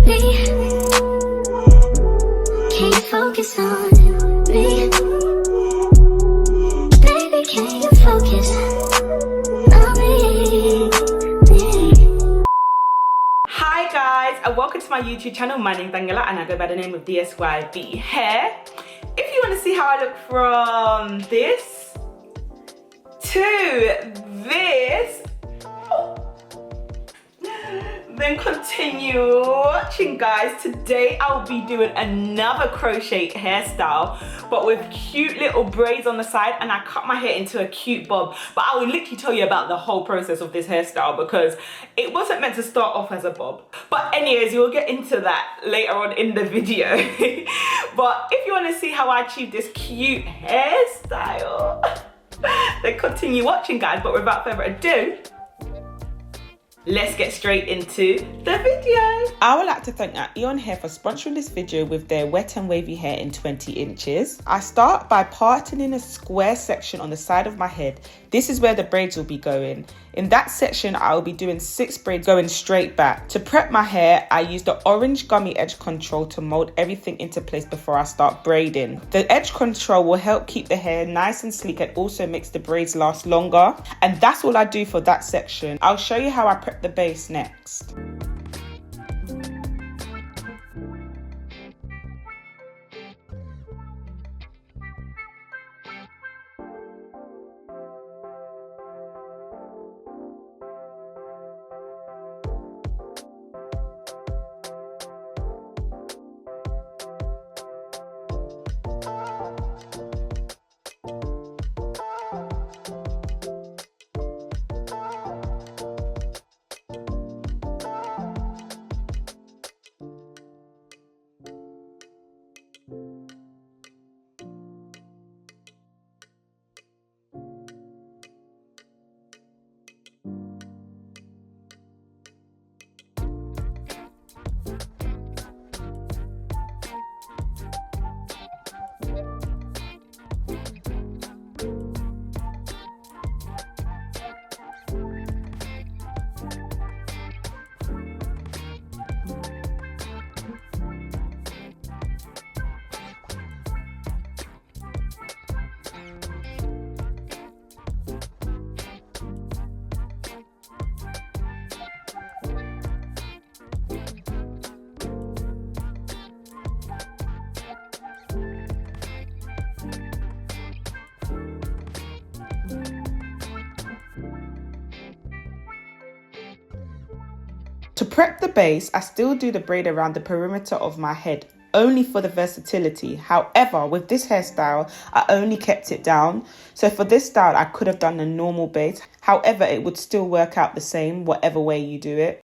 Can you focus on me? Baby, can you focus on me? Hi guys, and welcome to my YouTube channel. My name is Daniela and I go by the name of EayonHair. If you want to see how I look from this to this, then continue watching, guys. Today I'll be doing another crochet hairstyle, but with cute little braids on the side, and I cut my hair into a cute bob. But I will literally tell you about the whole process of this hairstyle because it wasn't meant to start off as a bob. But anyways, you'll get into that later on in the video. But if you want to see how I achieve this cute hairstyle, then continue watching, guys. But without further ado, let's get straight into the video. I would like to thank EayonHair for sponsoring this video with their wet and wavy hair in 20 inches. I start by parting in a square section on the side of my head. This is where the braids will be going. In that section, I will be doing 6 braids going straight back. To prep my hair, I use the orange gummy edge control to mold everything into place before I start braiding. The edge control will help keep the hair nice and sleek and also makes the braids last longer. And that's all I do for that section. I'll show you how I prep the base next. To prep the base, I still do the braid around the perimeter of my head, only for the versatility. However, with this hairstyle, I only kept it down. So for this style, I could have done a normal base. However, it would still work out the same, whatever way you do it.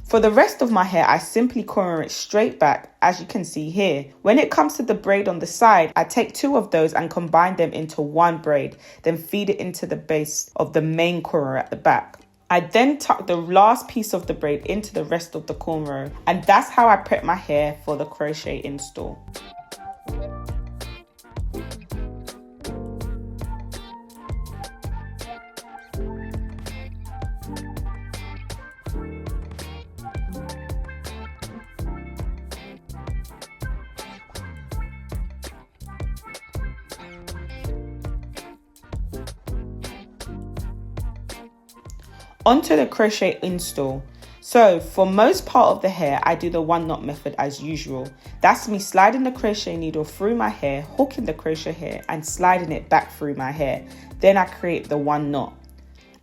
For the rest of my hair, I simply corner it straight back, as you can see here. When it comes to the braid on the side, I take 2 of those and combine them into 1 braid, then feed it into the base of the main corner at the back. I then tuck the last piece of the braid into the rest of the cornrow, and that's how I prep my hair for the crochet install. Onto the crochet install. So for most part of the hair, I do the 1 knot method as usual. That's me sliding the crochet needle through my hair, hooking the crochet hair and sliding it back through my hair. Then I create the 1 knot.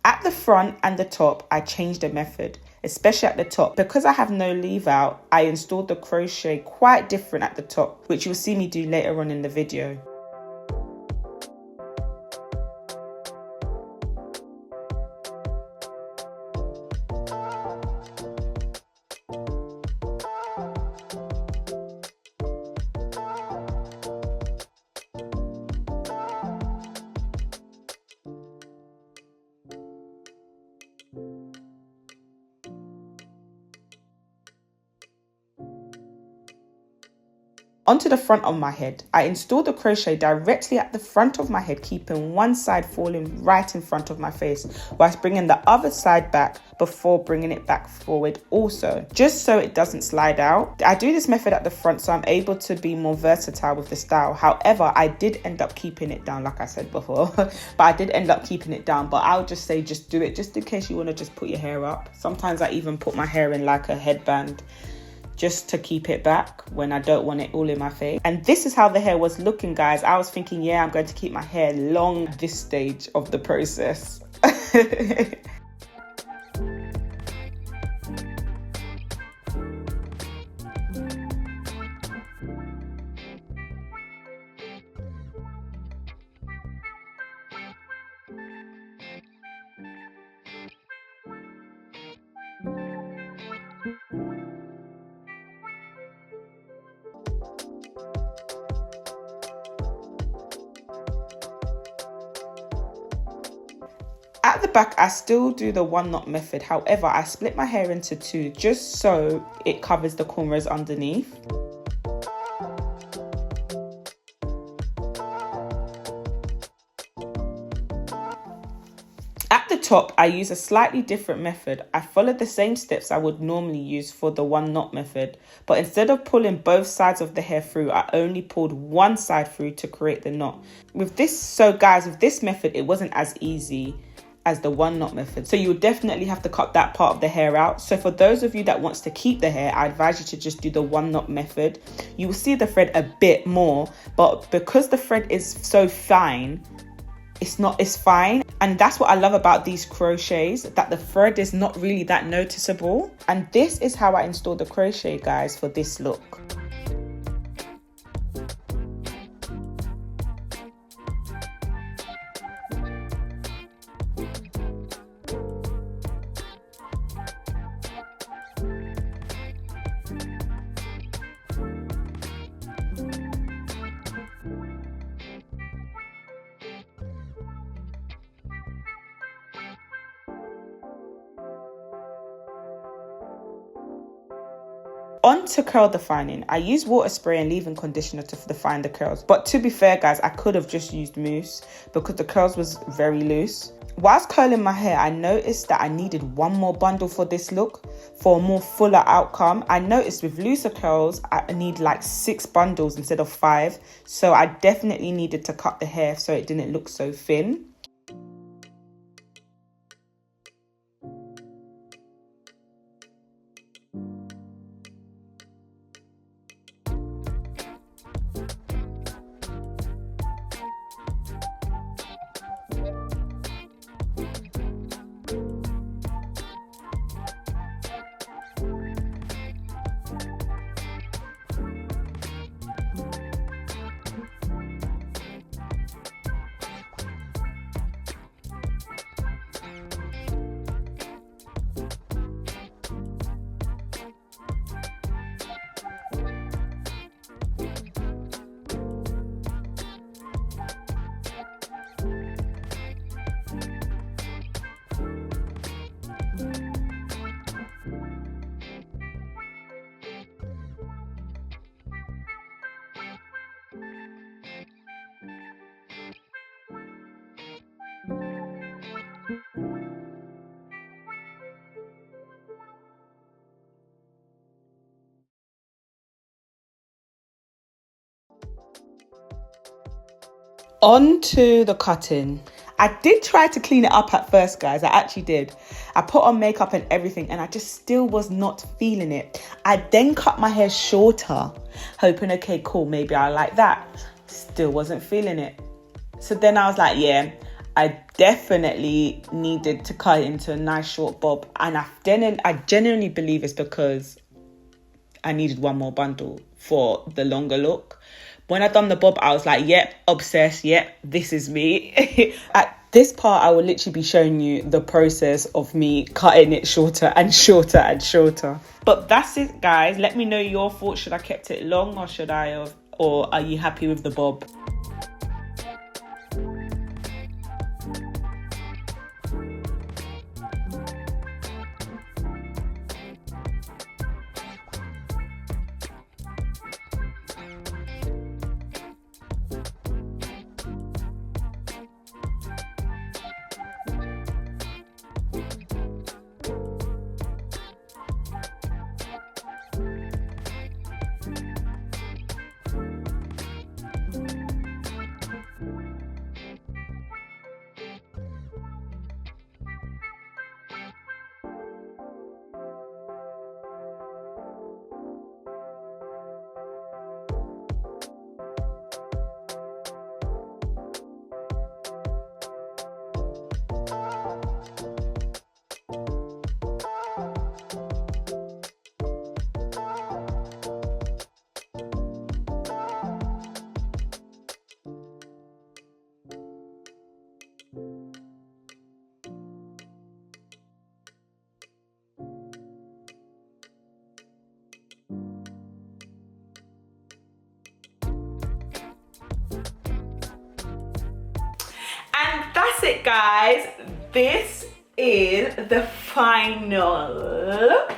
At the front and the top, I change the method, especially at the top. Because I have no leave out, I installed the crochet quite different at the top, which you'll see me do later on in the video. Onto the front of my head, I installed the crochet directly at the front of my head, keeping one side falling right in front of my face, whilst bringing the other side back before bringing it back forward also, just so it doesn't slide out. I do this method at the front so I'm able to be more versatile with the style. However, I did end up keeping it down, like I said before, but I did end up keeping it down. But I would just say just do it, just in case you want to just put your hair up. Sometimes I even put my hair in like a headband, just to keep it back when I don't want it all in my face. And this is how the hair was looking, guys. I was thinking, yeah, I'm going to keep my hair long at this stage of the process. At the back, I still do the one knot method. However, I split my hair into two just so it covers the cornrows underneath. At the top, I use a slightly different method. I followed the same steps I would normally use for the one knot method, but instead of pulling both sides of the hair through, I only pulled one side through to create the knot. With this method, it wasn't as easy as the one knot method, so you would definitely have to cut that part of the hair out. So for those of you that wants to keep the hair, I advise you to just do the one knot method. You will see the thread a bit more, but because the thread is so fine, it's fine. And that's what I love about these crochets, that the thread is not really that noticeable. And this is how I installed the crochet, guys, for this look. On to curl defining, I use water spray and leave-in conditioner to define the curls. But to be fair, guys, I could have just used mousse because the curls was very loose. Whilst curling my hair, I noticed that I needed one more bundle for this look for a more fuller outcome. I noticed with looser curls, I need like 6 bundles instead of 5. So I definitely needed to cut the hair so it didn't look so thin. On to the cutting. I did try to clean it up at first, guys. I actually did. I put on makeup and everything and I just still was not feeling it. I then cut my hair shorter, hoping, okay, cool, maybe I like that. Still wasn't feeling it. So then I was like, yeah, I definitely needed to cut it into a nice short bob. And I genuinely believe it's because I needed one more bundle for the longer look. When I done the bob, I was like, yep, obsessed, yep, this is me. At this part, I will literally be showing you the process of me cutting it shorter and shorter and shorter. But that's it, guys. Let me know your thoughts. Should I kept it long or should I have, or are you happy with the bob? And that's it, guys. This is the final look.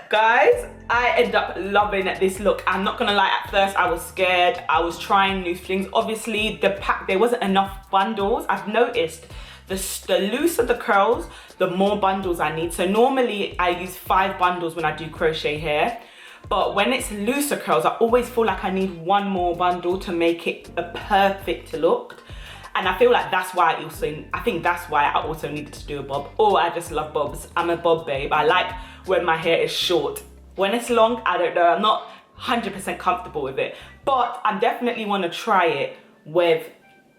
Guys, I ended up loving this look. I'm not gonna lie, at first I was scared. I was trying new things. Obviously, the pack, there wasn't enough bundles. I've noticed the looser the curls, the more bundles I need. So normally I use 5 bundles when I do crochet hair. But when it's looser curls, I always feel like I need 1 more bundle to make it a perfect look. And I feel like that's why I think that's why I also needed to do a bob. Oh, I just love bobs. I'm a bob babe. I like when my hair is short. When it's long, I don't know. I'm not 100% comfortable with it. But I definitely want to try it with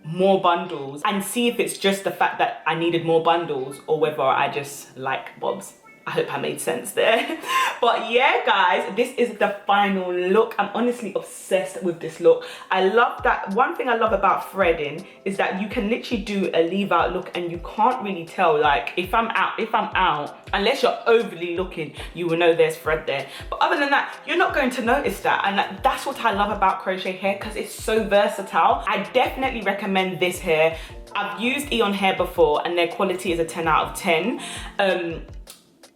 more bundles and see if it's just the fact that I needed more bundles or whether I just like bobs. I hope I made sense there. But yeah, guys, this is the final look. I'm honestly obsessed with this look. I love that. One thing I love about threading is that you can literally do a leave out look and you can't really tell, like if I'm out, unless you're overly looking, you will know there's thread there. But other than that, you're not going to notice that. And that's what I love about crochet hair, because it's so versatile. I definitely recommend this hair. I've used EayonHair before and their quality is a 10 out of 10.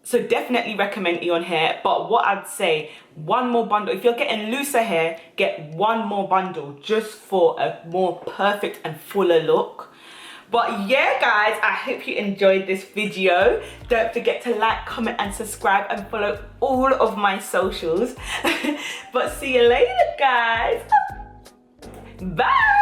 So definitely recommend EayonHair, but what I'd say, 1 more bundle. If you're getting looser hair, get 1 more bundle just for a more perfect and fuller look. But yeah, guys, I hope you enjoyed this video. Don't forget to like, comment and subscribe and follow all of my socials. But see you later, guys. Bye.